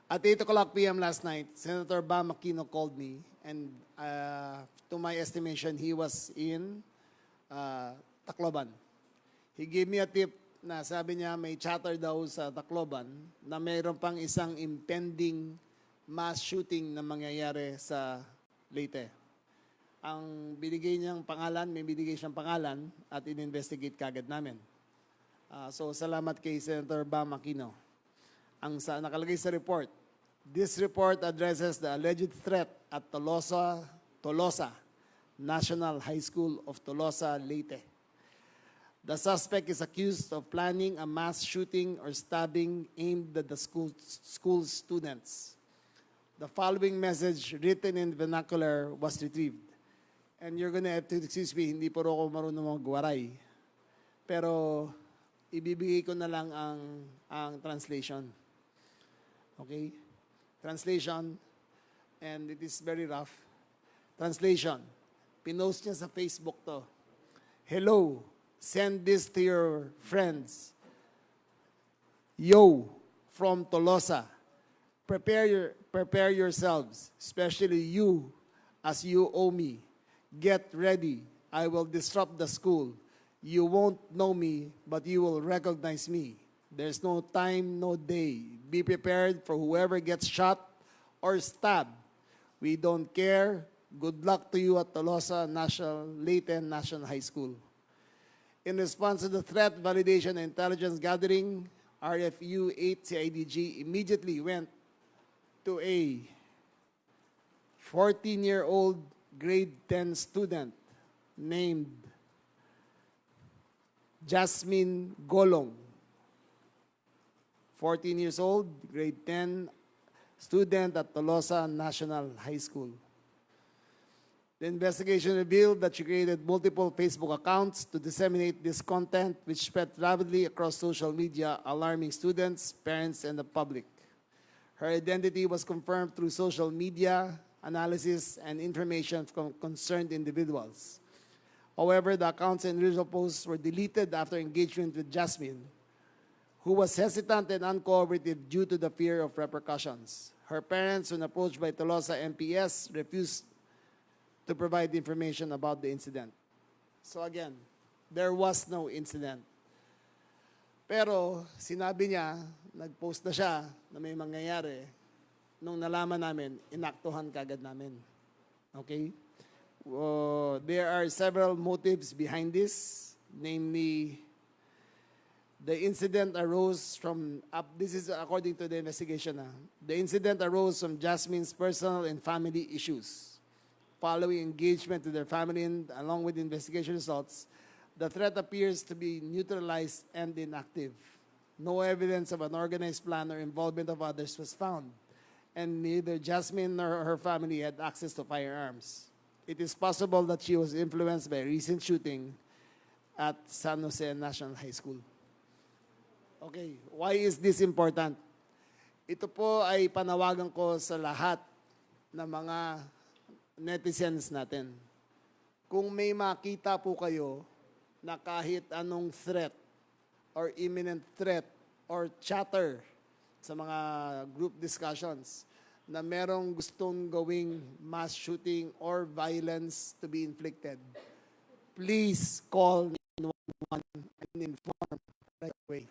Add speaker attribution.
Speaker 1: At 8 o'clock p.m. last night, Senator Bam Aquino called me, and to my estimation, he was in Tacloban. He gave me a tip na sabi niya may chatter daw sa Tacloban na mayroon pang isang impending mass shooting na mangyayari sa Leyte. Ang binigay niyang pangalan, may binigay siyang pangalan at in-investigate kagad namin. So salamat kay Senator Bam Aquino. Ang nakalagay sa report, this report addresses the alleged threat at Tolosa National High School of Tolosa, Leyte. The suspect is accused of planning a mass shooting or stabbing aimed at the school students. The following message written in vernacular was retrieved. And you're gonna have to excuse me, hindi po ako marunong magwaray. Pero ibibigay ko na lang ang translation. Okay? Translation, and it is very rough. Translation, pinost niya sa Facebook to. Hello, send this to your friends. Yo, from Tolosa. Prepare yourselves, especially you, as you owe me. Get ready. I will disrupt the school. You won't know me, but you will recognize me. There's no time, no day. Be prepared for whoever gets shot or stabbed. We don't care. Good luck to you at Tolosa Leyte National High School. In response to the threat, validation, and intelligence gathering, RFU 8 CIDG immediately went to a 14-year-old grade 10 student named Jasmine Golong. 14 years old, grade 10, student at Tolosa National High School. The investigation revealed that she created multiple Facebook accounts to disseminate this content, which spread rapidly across social media, alarming students, parents, and the public. Her identity was confirmed through social media analysis and information from concerned individuals. However, the accounts and individual posts were deleted after engagement with Jasmine, who was hesitant and uncooperative due to the fear of repercussions. Her parents, when approached by Tolosa MPS, refused to provide information about the incident. So again, there was no incident. Pero sinabi niya, nag-post na siya na may mangyayari. Nung nalaman namin, inaktuhan kagad namin. Okay? There are several motives behind this, namely, the incident arose from, this is according to the investigation, the incident arose from Jasmine's personal and family issues. Following engagement with their family and along with investigation results, the threat appears to be neutralized and inactive. No evidence of an organized plan or involvement of others was found, and neither Jasmine nor her family had access to firearms. It is possible that she was influenced by a recent shooting at San Jose National High School. Okay, why is this important? Ito po ay panawagan ko sa lahat ng mga netizens natin. Kung may makita po kayo na kahit anong threat or imminent threat or chatter sa mga group discussions na merong gustong gawing mass shooting or violence to be inflicted, please call 911 and inform right away.